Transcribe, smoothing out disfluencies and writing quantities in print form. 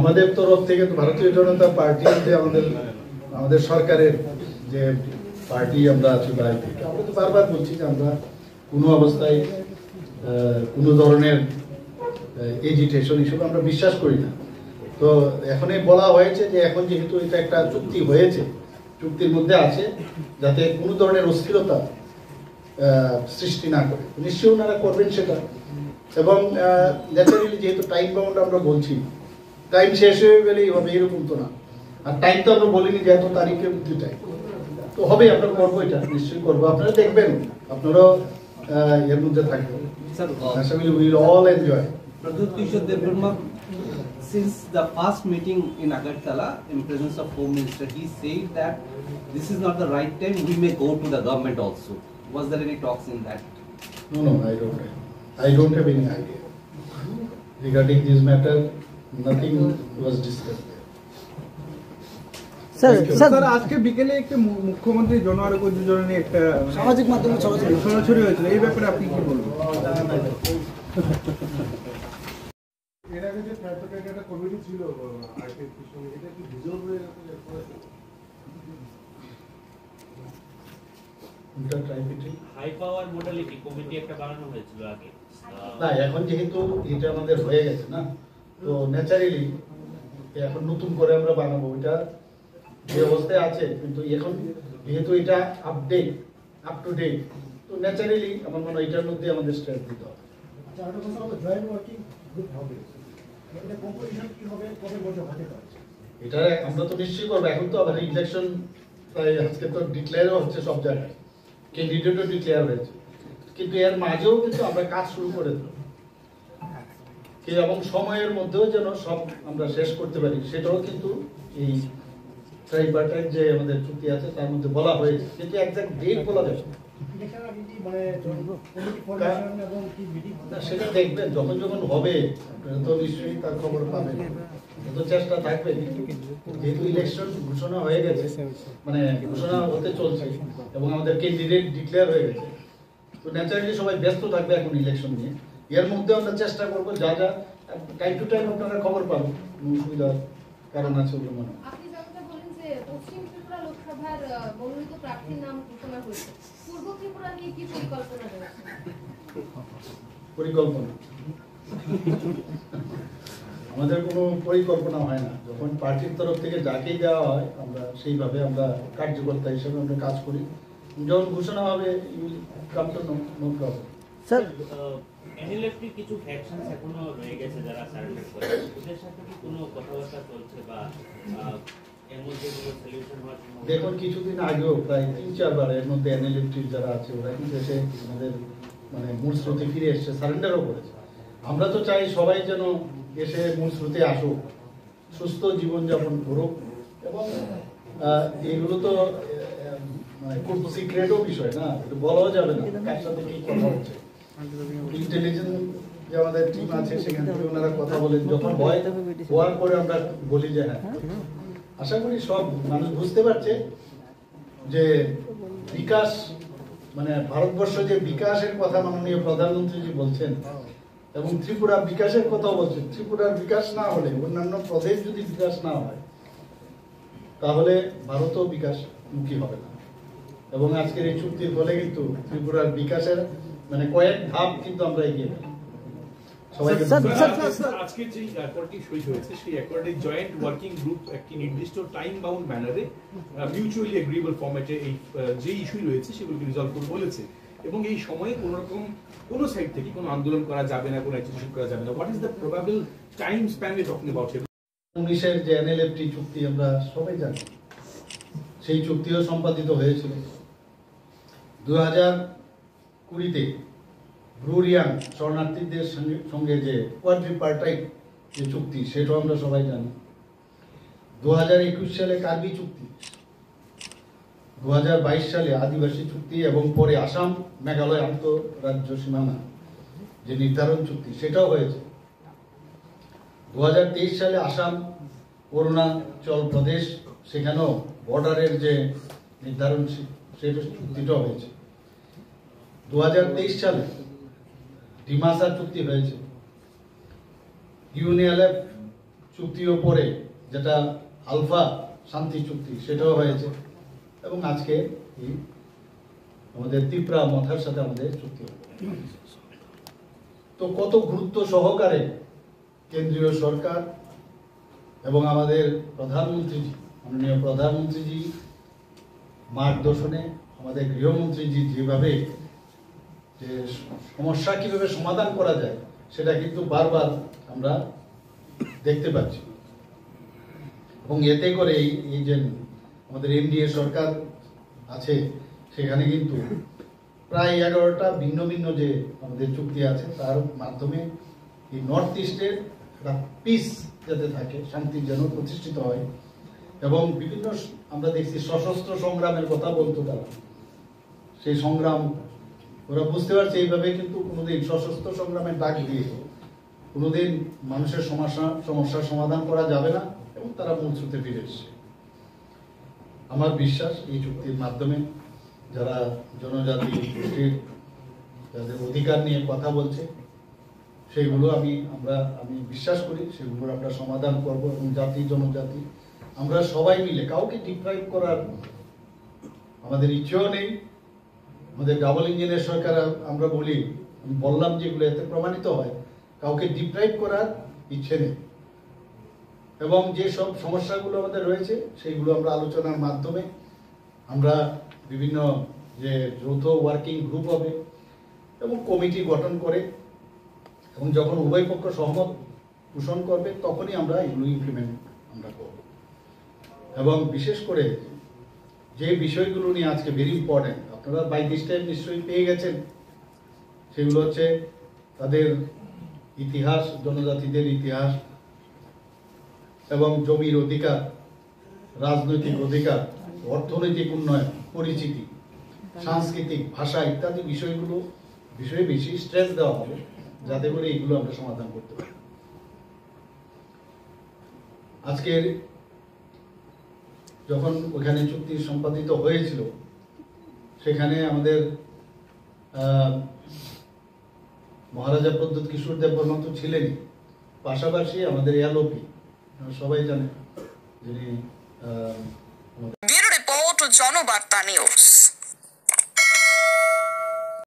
আমাদের তরফ থেকে ভারতীয় জনতা পার্টি আমাদের সরকারের যে পার্টি আমরা আছি বাইরে থেকে, আমরা তো বারবার বলছি যে আমরা কোনো অবস্থায় কোনো ধরনের এজিটেশন হিসেবে আমরা বিশ্বাস করি না। তো এখনই বলা হয়েছে যে এখন যেহেতু এটা একটা চুক্তি হয়েছে, চুক্তির মধ্যে আছে যাতে কোনো ধরনের অস্থিরতা সৃষ্টি না করে, নিশ্চয়ই ওনারা করবেন সেটা। এবং ন্যাচারালি যেহেতু টাইম বাউন্ড আমরা বলছি, টাইম শেষ হয়ে গেলেই হবে এরকম তো না। আর টাইম তো আমরা বলিনি যে এত তারিখের মধ্যে টাইম তো হবে, আমরা করবো, এটা নিশ্চয়ই করবো। আপনারা দেখবেন, আপনারাও এর মধ্যে থাকবেন। আশা করি will all enjoy. Pradhyut Kishore Devvarma, since the first meeting in Agartala in presence of Home Minister, he said that this is not the right time, we may go to the government also. Was there any talks in that? No, I don't have any idea. Regarding this matter, nothing was discussed there. Sir আজকে বিকেলে একটা মুখ্যমন্ত্রী জন আরোগ্য যোজনা নিয়ে একটা সামাজিক মাধ্যমে ছড়াছড়ি হয়েছিল, এই ব্যাপারে আপনি কি বলবেন? এর আগে যে একটা কমিটি ছিল এটা কি ডিজলভ হয়ে গেছে? হাই পাওয়ার মডেলিটি কমিটি একটা বানানো হয়েছিল আগে, না এখন যেহেতু এটা আমাদের হয়ে গেছে না, তো ন্যাচারালি এখন নতুন করে আমরা বানাবো। এটা যে অবস্থায় আছে, কিন্তু এখন যেহেতু এটা আপ টু ডেট, তো ন্যাচারালি আমার মনে হয় এটার মধ্যে আমাদের স্ট্রেস দিতে হবে। এটা আমরা তো নিশ্চয়ই করবো। এখন তো আবার ইলেকশন প্রায়, আজকে তো ডিক্লেয়ারও হচ্ছে সব জায়গায়, ক্যান্ডিডেটও ডিক্লেয়ার হয়েছে, কিন্তু এর মাঝেও কিন্তু আমরা কাজ শুরু করে দেব এবং সময়ের মধ্যেও যেন সব আমরা শেষ করতে পারি, সেটাও কিন্তু এই ট্রাইপার্টাইট যে আমাদের চুক্তি আছে তার মধ্যে বলা হয়েছে, কিন্তু একজ্যাক্ট ডেট বলা যাবে না। সেটা দেখবেন যখন যখন হবে, তো নিশ্চয়ই তার খবর পাবেন, তো চেষ্টা থাকবে। যেহেতু ইলেকশন ঘোষণা হয়ে গেছে, মানে ঘোষণা হতে চলছে এবং আমাদের ক্যান্ডিডেট ডিক্লেয়ার হয়ে গেছে, তো ন্যাচারালি সবাই ব্যস্ত থাকবে এখন ইলেকশন নিয়ে। এর মধ্যে আমরা চেষ্টা করবো যা যা টাইম টু টাইম আপনারা খবর পাবেন, অসুবিধার কারণ আছে বলে মনে হয়। আপনি যেমনটা বলেন যে পশ্চিম ত্রিপুরা লোকসভার মনোনীত প্রার্থীর নাম ঘোষণা হয়েছে, পূর্ব ত্রিপুরা নিয়ে কি পরিকল্পনা রয়েছে? পরিকল্পনা আমাদের কোনো পরিকল্পনা হয় না। যখন পার্টির তরফ থেকে যাকেই দেওয়া হয়, আমরা সেইভাবে আমরা কার্যকর্তা হিসেবে আমরা কাজ করি। যখন ঘোষণা হবে, you'll come to know problem. Sir, NLFT কিছু ফ্যাকশনস এখনো রয়ে গেছে যারা সারেন্ডার করে, ওদের সাথে কি কোনো কথাবার্তা চলছে বা এর মধ্যে কোনো সলিউশন হওয়ার সম্ভাবনা? দেখুন, কিছুদিন আগেও প্রায় 3-4 বার এর মধ্যে এনএলএফটির যারা আছে ওরা কিন্তু এসে আমাদের মানে মূল স্রোতে ফিরে এসছে, সারেন্ডারও করেছে। আমরা তো চাই সবাই যেন এসে মূল স্রোতে আসুক, সুস্থ জীবনযাপন করুক, এবং এগুলো তো মানে খুব সিক্রেটও বিষয় না, বলাও যাবে না কার সাথে কি কথা হচ্ছে। ইন্টেলিজেন্স যে আমাদের টিম আছে সেখান থেকে ওনারা কথা বলেন, যখন হওয়ার পরে আমরা বলি যে হ্যাঁ। আশা করি সব মানুষ বুঝতে পারছে যে বিকাশ, মানে ভারতবর্ষ যে বিকাশের কথা মাননীয় প্রধানমন্ত্রীজি বলছেন এবং ত্রিপুরা বিকাশের কথাও বলছেন। ত্রিপুরার বিকাশ না হলে, অন্যান্য প্রদেশ যদি বিকাশ না হয়, তাহলে ভারতও বিকাশমুখী হবে না। এবং আজকের এই চুক্তির ফলে কিন্তু ত্রিপুরার বিকাশের মানে কয়েক ধাপ কিন্তু আমরা এগিয়ে গেলাম। আজকে যে অ্যাকর্ডটি সই হয়েছে, সেই অ্যাকর্ডে জয়েন্ট ওয়ার্কিং গ্রুপ একটি নির্দিষ্ট টাইম বাউন্ড ম্যানারে মিউচুয়ালি এগ্রিয়েবল ফরম্যাটে এই যে ইস্যু রয়েছে সেগুলোকে রিজলভ করতে বলেছে, এবং এই সময়ে কোনো রকম কোনো সাইড থেকে কোনো আন্দোলন করা যাবে না, কোনো অ্যাজিটেশন করা যাবে না। What is the probable time span we talking about? 19-এর যে এনএলএফটি চুক্তি আমরা সবাই জানি, সেই চুক্তিও সম্পাদিত হয়েছিল। 2020-তে ব্রুরিয়াং শরণার্থীদের সঙ্গে যে কোয়াড্রিপার্টাইট যে চুক্তি, সেটাও আমরা সবাই জানি। 2021 সালে কার্বি চুক্তি, 2022 সালে আদিবাসী চুক্তি, এবং পরে আসাম মেঘালয় আন্তঃরাজ্য সীমানা যে নির্ধারণ চুক্তি, সেটাও হয়েছে। 2023 সালে আসাম অরুণাচল প্রদেশ, সেখানেও বর্ডারের যে নির্ধারণ সেটা চুক্তিটাও হয়েছে। 2023 সালে ডিমাসা চুক্তি হয়েছে। ইউনিএলএফ চুক্তির ওপরে যেটা আলফা শান্তি চুক্তি সেটাও হয়েছে, এবং আজকে এই আমাদের ত্রিপুরা মথার সাথে আমাদের চুক্তি হবে। তো কত গুরুত্ব সহকারে কেন্দ্রীয় সরকার এবং আমাদের প্রধানমন্ত্রীজি, মাননীয় প্রধানমন্ত্রীজি মার্গদর্শনে আমাদের গৃহমন্ত্রীজি যেভাবে যে সমস্যা কিভাবে সমাধান করা যায় সেটা কিন্তু বারবার আমরা দেখতে পাচ্ছি, এবং এতে করে এই যে আমাদের এনডিএ সরকার আছে সেখানে কিন্তু প্রায় 11টা ভিন্ন ভিন্ন যে আমাদের চুক্তি আছে তার মাধ্যমে এই নর্থ ইস্টের একটা পিস যাতে থাকে, শান্তি যেন প্রতিষ্ঠিত হয়, এবং বিভিন্ন আমরা দেখছি সশস্ত্র সংগ্রামের কথা বলতো তারা, সেই সংগ্রাম ওরা বুঝতে পারছে এইভাবে কিন্তু কোনোদিন সশস্ত্র সংগ্রামের ডাক দিয়ে কোনোদিন মানুষের সমস্যার সমাধান করা যাবে না, এবং তারা মূল স্রোতে ফিরে এসছে। আমার বিশ্বাস এই চুক্তির মাধ্যমে যারা জনজাতি গোষ্ঠীর যাদের অধিকার নিয়ে কথা বলছে সেইগুলো আমি বিশ্বাস করি সেগুলোর আমরা সমাধান করব, এবং জাতি জনজাতি আমরা সবাই মিলে, কাউকে ডিপ্রাইভ করার আমাদের ইচ্ছেও নেই। আমাদের ডাবল ইঞ্জিনের সরকার আমরা বলি, আমি বললাম যেগুলো এতে প্রমাণিত হয়, কাউকে ডিপ্রাইভ করার ইচ্ছে নেই, এবং যে সব সমস্যাগুলো আমাদের রয়েছে সেইগুলো আমরা আলোচনার মাধ্যমে আমরা বিভিন্ন যে যৌথ ওয়ার্কিং গ্রুপ হবে এবং কমিটি গঠন করে, এবং যখন উভয় পক্ষ সহমত পোষণ করবে তখনই আমরা এগুলো ইমপ্লিমেন্ট আমরা করব। এবং বিশেষ করে যে বিষয়গুলো নিয়ে আজকে ভেরি ইম্পর্টেন্ট, আপনারা বাই দিস টাইম নিশ্চয়ই পেয়ে গেছেন, সেগুলো হচ্ছে তাদের ইতিহাস, জনজাতিদের ইতিহাস এবং জমির অধিকার, রাজনৈতিক অধিকার, অর্থনৈতিক উন্নয়ন, পরিচিতি, সাংস্কৃতিক ভাষা ইত্যাদি বিষয়ে বেশি স্ট্রেস দেওয়া হবে, যাতে করে এগুলো আমরা সমাধান করতে পারি। আজকের যখন ওখানে চুক্তি সম্পাদিত হয়েছিল সেখানে আমাদের মহারাজা প্রদ্যোৎ কিশোর দেববর্মা তো ছিলেনই, পাশাপাশি আমাদের এলওপি সবাই জানে যিনি ব্যুরো রিপোর্ট জনবার্তা নিউজ।